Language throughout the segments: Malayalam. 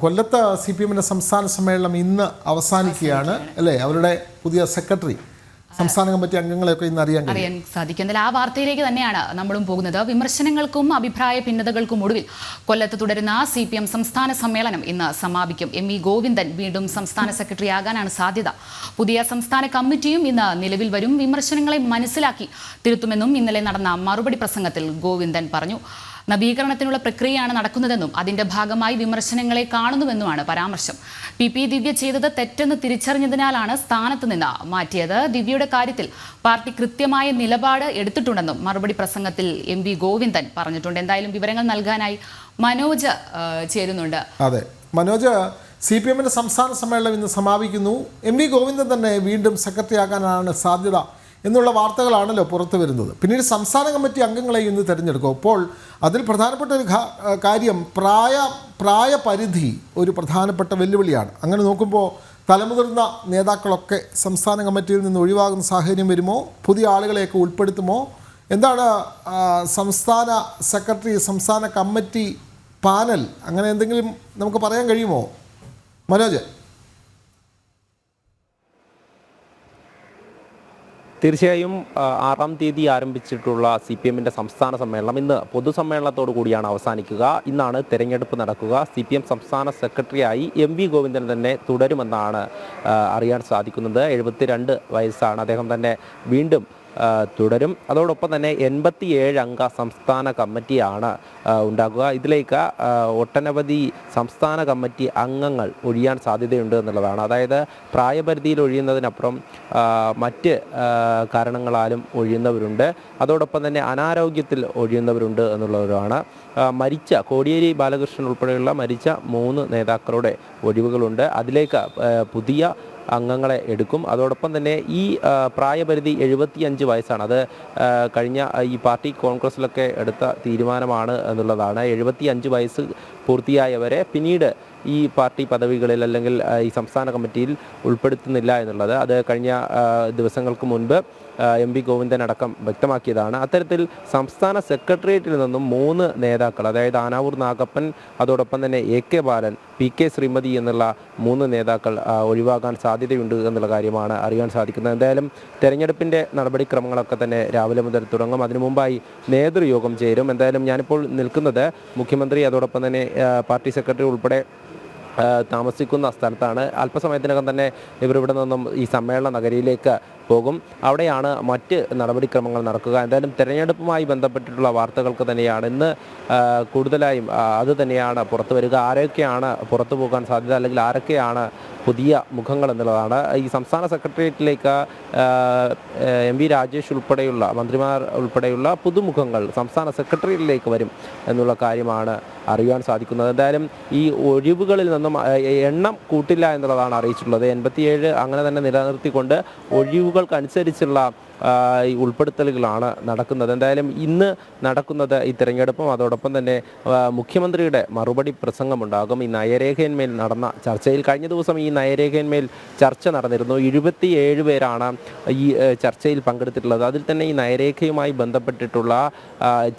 കൊല്ലത്ത് CPM സംസ്ഥാന സമ്മേളനം ഇന്ന് അവസാനിക്കുകയാണ് അല്ലേ? അവരുടെ പുതിയ സെക്രട്ടറി സംസ്ഥാന കമ്മിറ്റി അംഗങ്ങളെയൊക്കെ ഇന്ന് അറിയാൻ സാധിക്കും. എന്നാൽ ആ വാർത്തയിലേക്ക് തന്നെയാണ് നമ്മളും പോകുന്നത്. വിമർശനങ്ങൾക്കും അഭിപ്രായ ഭിന്നതകൾക്കും ഒടുവിൽ കൊല്ലത്ത് തുടരുന്ന CPM സംസ്ഥാന സമ്മേളനം ഇന്ന് സമാപിക്കും. MV ഗോവിന്ദൻ വീണ്ടും സംസ്ഥാന സെക്രട്ടറി ആകാനാണ് സാധ്യത. പുതിയ സംസ്ഥാന കമ്മിറ്റിയും ഇന്ന് നിലവിൽ വരും. വിമർശനങ്ങളെ മനസ്സിലാക്കി തിരുത്തുമെന്നും ഇന്നലെ നടന്ന മറുപടി പ്രസംഗത്തിൽ ഗോവിന്ദൻ പറഞ്ഞു. നവീകരണത്തിനുള്ള പ്രക്രിയയാണ് നടക്കുന്നതെന്നും അതിന്റെ ഭാഗമായി വിമർശനങ്ങളെ കാണുന്നുവെന്നുമാണ് പരാമർശം. PP ദിവ്യ ചെയ്തത് തെറ്റെന്ന് തിരിച്ചറിഞ്ഞതിനാലാണ് സ്ഥാനത്ത് നിന്ന് മാറ്റിയത്. ദിവ്യയുടെ കാര്യത്തിൽ പാർട്ടി കൃത്യമായ നിലപാട് എടുത്തിട്ടുണ്ടെന്നും മറുപടി പ്രസംഗത്തിൽ MV ഗോവിന്ദൻ പറഞ്ഞിട്ടുണ്ട്. എന്തായാലും വിവരങ്ങൾ നൽകാനായി മനോജ് ചേരുന്നുണ്ട്. അതെ മനോജ്, CPM സംസ്ഥാന സമ്മേളനം ഇന്ന് സമാപിക്കുന്നു. MV ഗോവിന്ദൻ തന്നെ വീണ്ടും സെക്രട്ടറി ആകാനാണ് സാധ്യത എന്നുള്ള വാർത്തകളാണല്ലോ പുറത്തു വരുന്നത്. പിന്നീട് സംസ്ഥാന കമ്മിറ്റി അംഗങ്ങളെ ഇന്ന് തിരഞ്ഞെടുക്കും. അപ്പോൾ അതിൽ പ്രധാനപ്പെട്ട ഒരു കാര്യം പ്രായപരിധി ഒരു പ്രധാനപ്പെട്ട വെല്ലുവിളിയാണ്. അങ്ങനെ നോക്കുമ്പോൾ തലമുതിർന്ന നേതാക്കളൊക്കെ സംസ്ഥാന കമ്മിറ്റിയിൽ നിന്ന് ഒഴിവാകുന്ന സാഹചര്യം വരുമോ? പുതിയ ആളുകളെയൊക്കെ ഉൾപ്പെടുത്തുമോ? എന്താണ് സംസ്ഥാന സെക്രട്ടറി, സംസ്ഥാന കമ്മിറ്റി പാനൽ, അങ്ങനെ എന്തെങ്കിലും നമുക്ക് പറയാൻ കഴിയുമോ മനോജ്? തീർച്ചയായും 6-ാം തീയതി ആരംഭിച്ചിട്ടുള്ള CPM സംസ്ഥാന സമ്മേളനം ഇന്ന് പൊതുസമ്മേളനത്തോടു കൂടിയാണ് അവസാനിക്കുക. ഇന്നാണ് തെരഞ്ഞെടുപ്പ് നടക്കുക. CPM സംസ്ഥാന സെക്രട്ടറിയായി MV ഗോവിന്ദൻ തന്നെ തുടരുമെന്നാണ് അറിയാൻ സാധിക്കുന്നത്. 72 വയസ്സാണ്. അദ്ദേഹം തന്നെ വീണ്ടും തുടരും. അതോടൊപ്പം തന്നെ 87 അംഗ സംസ്ഥാന കമ്മിറ്റിയാണ് ഉണ്ടാകുക. ഇതിലേക്ക് ഒട്ടനവധി സംസ്ഥാന കമ്മിറ്റി അംഗങ്ങൾ ഒഴിയാൻ സാധ്യതയുണ്ട് എന്നുള്ളതാണ്. അതായത് പ്രായപരിധിയിൽ ഒഴിയുന്നതിനപ്പുറം മറ്റ് കാരണങ്ങളാലും ഒഴിയുന്നവരുണ്ട്. അതോടൊപ്പം തന്നെ അനാരോഗ്യത്തിൽ ഒഴിയുന്നവരുണ്ട് എന്നുള്ളവരാണ്. മരിച്ച കോടിയേരി ബാലകൃഷ്ണൻ ഉൾപ്പെടെയുള്ള മരിച്ച 3 നേതാക്കളുടെ ഒഴിവുകളുണ്ട്. അതിലേക്ക് പുതിയ അംഗങ്ങളെ എടുക്കും. അതോടൊപ്പം തന്നെ ഈ പ്രായപരിധി 75 വയസ്സാണ്. അത് കഴിഞ്ഞ ഈ പാർട്ടി കോൺഗ്രസിലൊക്കെ എടുത്ത തീരുമാനമാണ് എന്നുള്ളതാണ്. 75 വയസ്സ് പൂർത്തിയായവരെ പിന്നീട് ഈ പാർട്ടി പദവികളിൽ അല്ലെങ്കിൽ ഈ സംസ്ഥാന കമ്മിറ്റിയിൽ ഉൾപ്പെടുത്തുന്നില്ല എന്നുള്ളത് അത് കഴിഞ്ഞ ദിവസങ്ങൾക്ക് മുൻപ് MV ഗോവിന്ദൻ അടക്കം വ്യക്തമാക്കിയതാണ്. അത്തരത്തിൽ സംസ്ഥാന സെക്രട്ടേറിയറ്റിൽ നിന്നും 3 നേതാക്കൾ, അതായത് ആനാവൂർ നാഗപ്പൻ, അതോടൊപ്പം തന്നെ AK ബാലൻ, PK ശ്രീമതി എന്നുള്ള 3 നേതാക്കൾ ഒഴിവാകാൻ സാധ്യതയുണ്ട് എന്നുള്ള കാര്യമാണ് അറിയാൻ സാധിക്കുന്നത്. എന്തായാലും തെരഞ്ഞെടുപ്പിൻ്റെ നടപടിക്രമങ്ങളൊക്കെ തന്നെ രാവിലെ മുതൽ തുടങ്ങും. അതിനു മുമ്പായി നേതൃയോഗം ചേരും. എന്തായാലും ഞാനിപ്പോൾ നിൽക്കുന്നത് മുഖ്യമന്ത്രി, അതോടൊപ്പം തന്നെ പാർട്ടി സെക്രട്ടറി ഉൾപ്പെടെ താമസിക്കുന്ന സ്ഥലത്താണ്. അല്പസമയത്തിനകം തന്നെ ഇവരിവിടെ നിന്നും ഈ സമ്മേളന നഗരിയിലേക്ക് പോകും. അവിടെയാണ് മറ്റ് നടപടിക്രമങ്ങൾ നടക്കുക. എന്തായാലും തെരഞ്ഞെടുപ്പുമായി ബന്ധപ്പെട്ടിട്ടുള്ള വാർത്തകൾക്ക് തന്നെയാണ് ഇന്ന് കൂടുതലായും അത് തന്നെയാണ് പുറത്തു വരിക. ആരൊക്കെയാണ് പുറത്തു പോകാൻ സാധ്യത, അല്ലെങ്കിൽ ആരൊക്കെയാണ് പുതിയ മുഖങ്ങൾ എന്നുള്ളതാണ്. ഈ സംസ്ഥാന സെക്രട്ടേറിയറ്റിലേക്ക് MV രാജേഷ് ഉൾപ്പെടെയുള്ള മന്ത്രിമാർ ഉൾപ്പെടെയുള്ള പുതുമുഖങ്ങൾ സംസ്ഥാന സെക്രട്ടേറിയറ്റിലേക്ക് വരും എന്നുള്ള കാര്യമാണ് അറിയാൻ സാധിക്കുന്നത്. എന്തായാലും ഈ ഒഴിവുകളിൽ നിന്നും എണ്ണം കൂട്ടില്ല എന്നുള്ളതാണ് അറിയിച്ചിട്ടുള്ളത്. 87 അങ്ങനെ തന്നെ നിലനിർത്തിക്കൊണ്ട് ഒഴിവുകൾക്കനുസരിച്ചുള്ള ഈ ഉൾപ്പെടുത്തലുകളാണ് നടക്കുന്നത്. എന്തായാലും ഇന്ന് നടക്കുന്നത് ഈ തിരഞ്ഞെടുപ്പും അതോടൊപ്പം തന്നെ മുഖ്യമന്ത്രിയുടെ മറുപടി പ്രസംഗമുണ്ടാകും. ഈ നയരേഖയിന്മേൽ നടന്ന ചർച്ചയിൽ കഴിഞ്ഞ ദിവസം ഈ നയരേഖയിന്മേൽ ചർച്ച നടന്നിരുന്നു. 27 പേരാണ് ഈ ചർച്ചയിൽ പങ്കെടുത്തിട്ടുള്ളത്. അതിൽ തന്നെ ഈ നയരേഖയുമായി ബന്ധപ്പെട്ടിട്ടുള്ള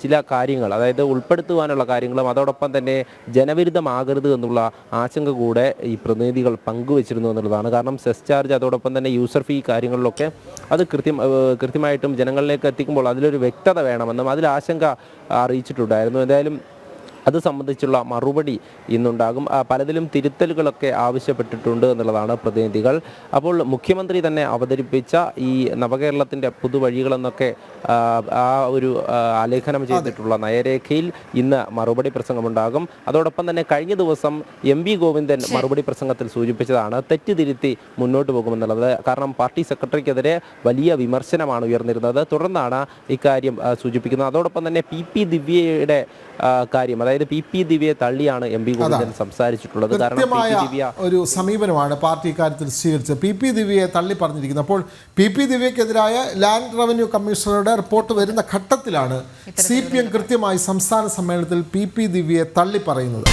ചില കാര്യങ്ങൾ, അതായത് ഉൾപ്പെടുത്തുവാനുള്ള കാര്യങ്ങളും അതോടൊപ്പം തന്നെ ജനവിരുദ്ധമാകരുത് എന്നുള്ള ആശങ്ക കൂടെ ഈ പ്രതിനിധികൾ പങ്കുവച്ചിരുന്നു എന്നുള്ളതാണ്. കാരണം സെസ് ചാർജ്, അതോടൊപ്പം തന്നെ യൂസർ ഫീ കാര്യങ്ങളിലൊക്കെ അത് കൃത്യമായിട്ടും ജനങ്ങളിലേക്ക് എത്തിക്കുമ്പോൾ അതിലൊരു വ്യക്തത വേണമെന്നും അതിൽ ആശങ്ക അറിയിച്ചിട്ടുണ്ടായിരുന്നു. എന്തായാലും അത് സംബന്ധിച്ചുള്ള മറുപടി ഇന്നുണ്ടാകും. പലതിലും തിരുത്തലുകളൊക്കെ ആവശ്യപ്പെട്ടിട്ടുണ്ട് എന്നുള്ളതാണ് പ്രതിനിധികൾ. അപ്പോൾ മുഖ്യമന്ത്രി തന്നെ അവതരിപ്പിച്ച ഈ നവകേരളത്തിൻ്റെ പുതുവഴികളെന്നൊക്കെ ആ ഒരു ആലേഖനം ചെയ്തിട്ടുള്ള നയരേഖയിൽ ഇന്ന് മറുപടി പ്രസംഗമുണ്ടാകും. അതോടൊപ്പം തന്നെ കഴിഞ്ഞ ദിവസം MV ഗോവിന്ദൻ മറുപടി പ്രസംഗത്തിൽ സൂചിപ്പിച്ചതാണ് തെറ്റ് തിരുത്തി മുന്നോട്ട് പോകുമെന്നുള്ളത്. കാരണം പാർട്ടി സെക്രട്ടറിക്കെതിരെ വലിയ വിമർശനമാണ് ഉയർന്നിരുന്നത്. തുടർന്നാണ് ഇക്കാര്യം സൂചിപ്പിക്കുന്നത്. അതോടൊപ്പം തന്നെ PP ദിവ്യയുടെ കാര്യം, അതായത് PP ദിവ്യയെ തള്ളിയാണ് MV ഗോവിന്ദൻ സംസാരിച്ചിട്ടുള്ളത്. കാരണം ഒരു സമീപനമാണ് പാർട്ടി ഇക്കാര്യത്തിൽ സ്വീകരിച്ചത്. PP ദിവ്യയെ തള്ളി പറഞ്ഞിരിക്കുന്നത്. അപ്പോൾ PP ദിവ്യക്കെതിരായ ലാൻഡ് റവന്യൂ കമ്മീഷണറുടെ റിപ്പോർട്ട് വരുന്ന ഘട്ടത്തിലാണ് CPM കൃത്യമായി സംസ്ഥാന സമ്മേളനത്തിൽ PP ദിവ്യയെ തള്ളി പറയുന്നത്.